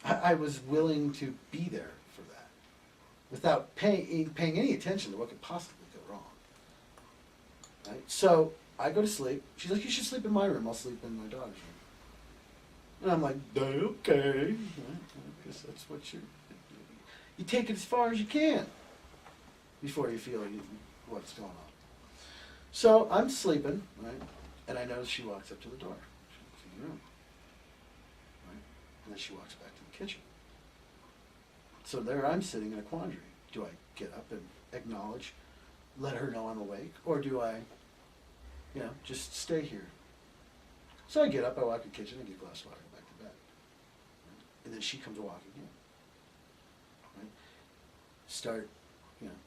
I was willing to be there for that without paying any attention to what could possibly go wrong. Right? So I go to sleep. She's like, you should sleep in my room. I'll sleep in my daughter's room. And I'm like, okay. Right? I guess that's what you take it as far as you can before you feel what's going on. So I'm sleeping, right? And I notice she walks up to the door. She looks in the room. Right? And then she walks back to the kitchen. So there I'm sitting in a quandary. Do I get up and acknowledge, let her know I'm awake? Or do I, just stay here? So I get up, I walk to the kitchen, I get a glass of water, go back to bed. Right? And then she comes walking in. Right? Start,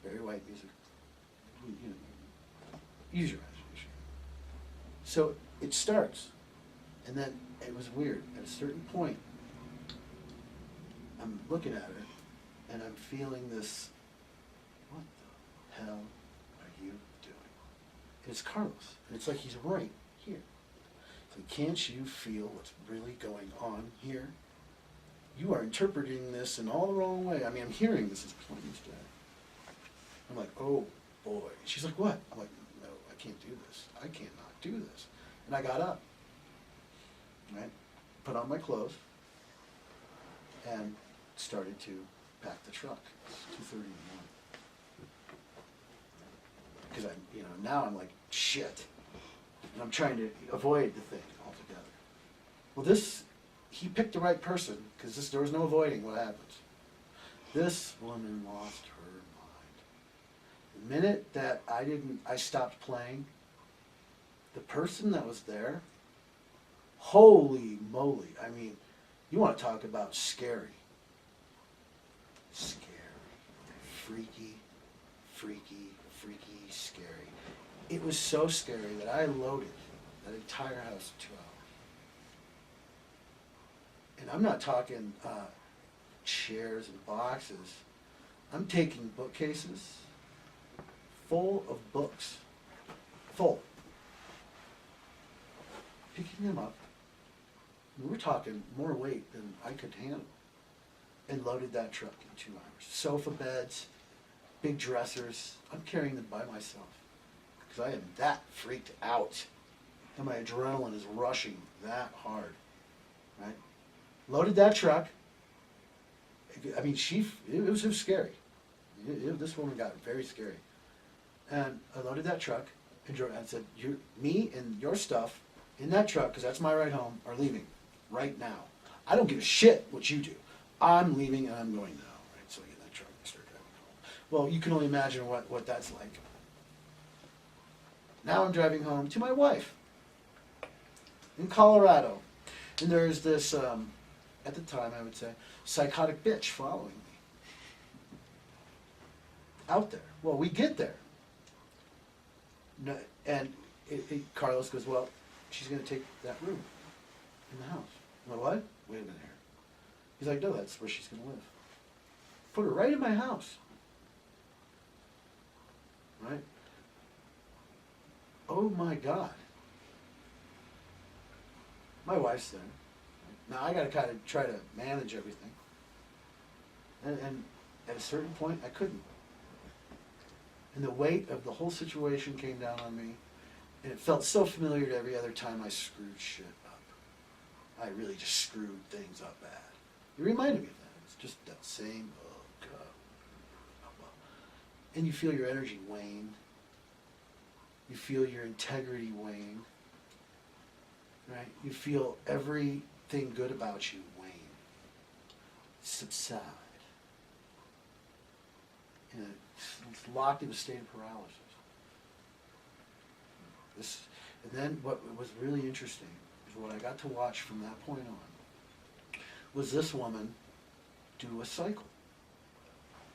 very white music. Use your imagination. So it starts. And then it was weird. At a certain point, I'm looking at her, and I'm feeling this, what the hell are you doing? And it's Carlos. And it's like he's right here. It's like, can't you feel what's really going on here? You are interpreting this in all the wrong way. I mean, I'm hearing this as plain as day. I'm like, oh boy. She's like, what? I'm like, no, I can't do this. I can't not do this. And I got up, right? Put on my clothes, and started to pack the truck. It's 2:30 in the morning. Because now I'm like, shit. And I'm trying to avoid the thing altogether. Well, he picked the right person, because there was no avoiding what happens. This woman lost her mind. The minute that I stopped playing, the person that was there, holy moly, I mean, you want to talk about scary. Scary. Freaky, scary. It was so scary that I loaded that entire house in 2 hours. And I'm not talking chairs and boxes. I'm taking bookcases full of books. Full. Picking them up. We're talking more weight than I could handle. And loaded that truck in 2 hours. Sofa beds, big dressers. I'm carrying them by myself. Because I am that freaked out. And my adrenaline is rushing that hard. Right? Loaded that truck. I mean, it was scary. This woman got very scary. And I loaded that truck and drove, and said, me and your stuff in that truck, because that's my ride home, are leaving right now. I don't give a shit what you do. I'm leaving and I'm going now. Right? So I get in that truck and start driving home. Well, you can only imagine what that's like. Now I'm driving home to my wife in Colorado. And there's this, at the time I would say, psychotic bitch following me. Out there. Well, we get there. No, and Carlos goes, well, she's going to take that room in the house. I'm like, what? Wait a minute here. He's like, no, that's where she's going to live. Put her right in my house. Right? Oh my God. My wife's there. Now I got to kind of try to manage everything. And at a certain point, I couldn't. And the weight of the whole situation came down on me. And it felt so familiar to every other time I screwed shit up. I really just screwed things up bad. It reminded me of that. It's just that same, oh God. And you feel your energy wane. You feel your integrity wane. Right? You feel everything good about you wane. Subside. And it's locked in a state of paralysis. And then what was really interesting is what I got to watch from that point on was this woman do a cycle.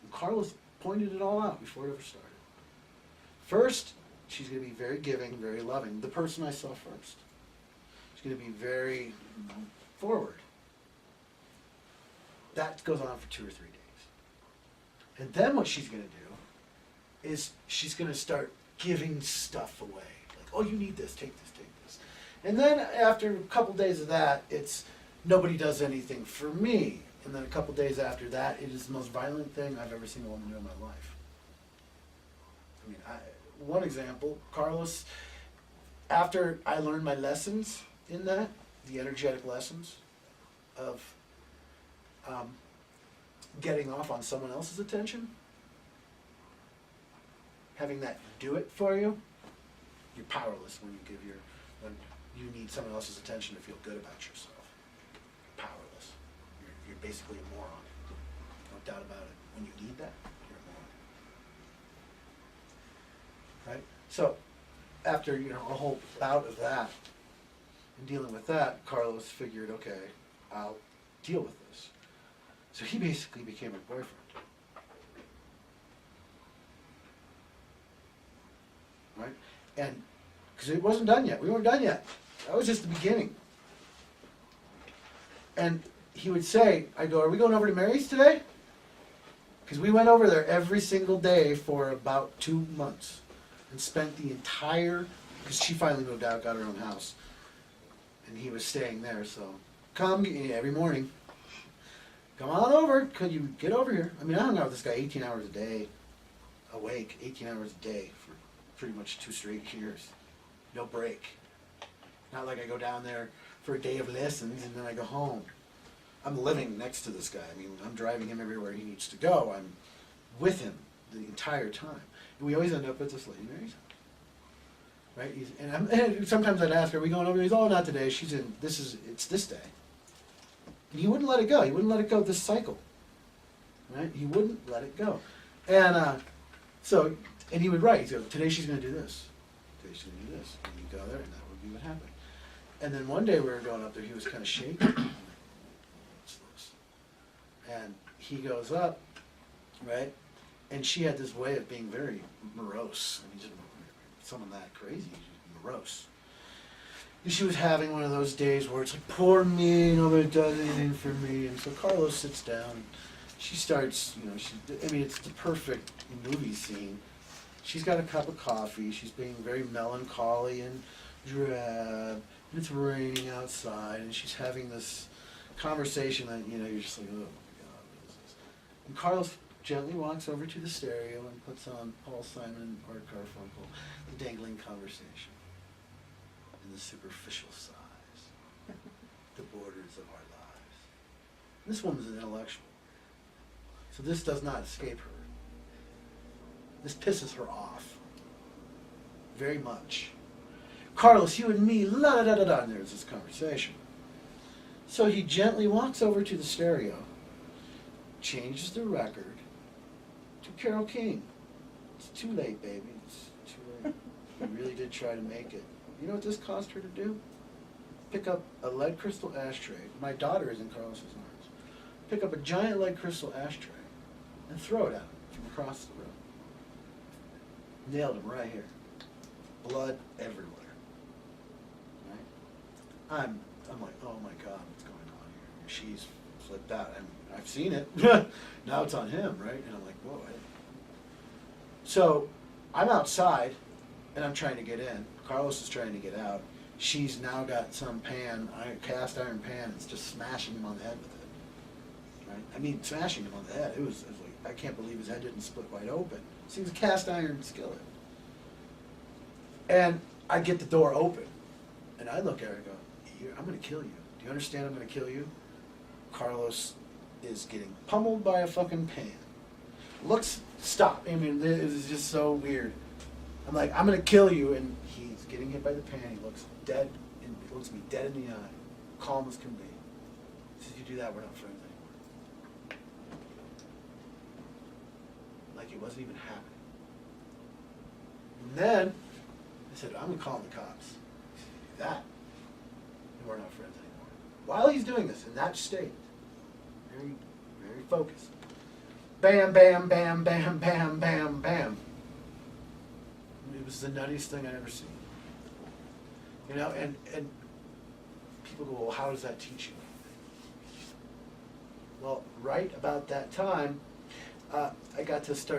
And Carlos pointed it all out before it ever started. First, she's going to be very giving, very loving. The person I saw first. She's going to be very forward. That goes on for 2 or 3 days. And then what she's going to do is she's going to start giving stuff away. Like, oh, you need this, take this, take this. And then after a couple days of that, it's nobody does anything for me. And then a couple days after that, it is the most violent thing I've ever seen a woman do in my life. I mean, one example, Carlos, after I learned my lessons in that, the energetic lessons of getting off on someone else's attention, having that do it for you, you're powerless when when you need someone else's attention to feel good about yourself. You're powerless. You're basically a moron. No doubt about it. When you need that, you're a moron. Right? So, after a whole bout of that, and dealing with that, Carlos figured, okay, I'll deal with this. So he basically became a boyfriend. Right? And because it wasn't done yet. We weren't done yet. That was just the beginning. And he would say, I go, are we going over to Mary's today? Because we went over there every single day for about 2 months and spent the entire, because she finally moved out, got her own house. And he was staying there, so come every morning. Come on over. Could you get over here? I mean, I hung out with this guy 18 hours a day, awake, 18 hours a day for pretty much 2 straight years. No break. Not like I go down there for a day of lessons and then I go home. I'm living next to this guy. I mean, I'm driving him everywhere he needs to go. I'm with him the entire time. And we always end up at this Lady Mary's house. Right? And sometimes I'd ask her, are we going over? He's, oh, not today. It's this day. And he wouldn't let it go. He wouldn't let it go this cycle. Right? He wouldn't let it go. And and he would write. He'd go, today she's going to do this. Today she's going to do this. And you go there, and that would be what happened. And then one day we were going up there. He was kind of shaking. What's this? And he goes up, right? And she had this way of being very morose. I mean, someone that crazy, morose. And she was having one of those days where it's like, poor me, nobody does anything for me. And so Carlos sits down. She starts, it's the perfect movie scene. She's got a cup of coffee. She's being very melancholy and drab. And it's raining outside. And she's having this conversation that, you're just like, oh my God, what is this? And Carlos gently walks over to the stereo and puts on Paul Simon or Garfunkel, The Dangling Conversation, in the superficial sighs, the borders of our lives. This woman's an intellectual, so this does not escape her. This pisses her off very much. Carlos, you and me, la da da da da, and there's this conversation. So he gently walks over to the stereo, changes the record to Carole King. It's too late, baby. It's too late. He really did try to make it. You know what this caused her to do? Pick up a lead crystal ashtray. My daughter is in Carlos's arms. Pick up a giant lead crystal ashtray and throw it at him from across the room. Nailed him right here. Blood everywhere. Right? I'm like, oh my God, what's going on here? She's flipped out. I've seen it. Now it's on him, right? And I'm like, whoa. So I'm outside, and I'm trying to get in. Carlos is trying to get out. She's now got some cast iron pan, and it's just smashing him on the head with it. Right? I mean, smashing him on the head. It was like, I can't believe his head didn't split wide open. See, it was a cast iron skillet. And I get the door open, and I look at her and go, I'm going to kill you. Do you understand I'm going to kill you? Carlos is getting pummeled by a fucking pan. Stop. I mean, it was just so weird. I'm like, I'm going to kill you, and he's getting hit by the pan. He looks dead, and he looks me dead in the eye, calm as can be. He says, you do that, we're not friends anymore. Like it wasn't even happening. And then I said, I'm going to call the cops. He said, you do that, and we're not friends anymore. While he's doing this, in that state, very, very focused. Bam, bam, bam, bam, bam, bam, bam. It was the nuttiest thing I'd ever seen. And people go, well, how does that teach you? Well, right about that time, I got to start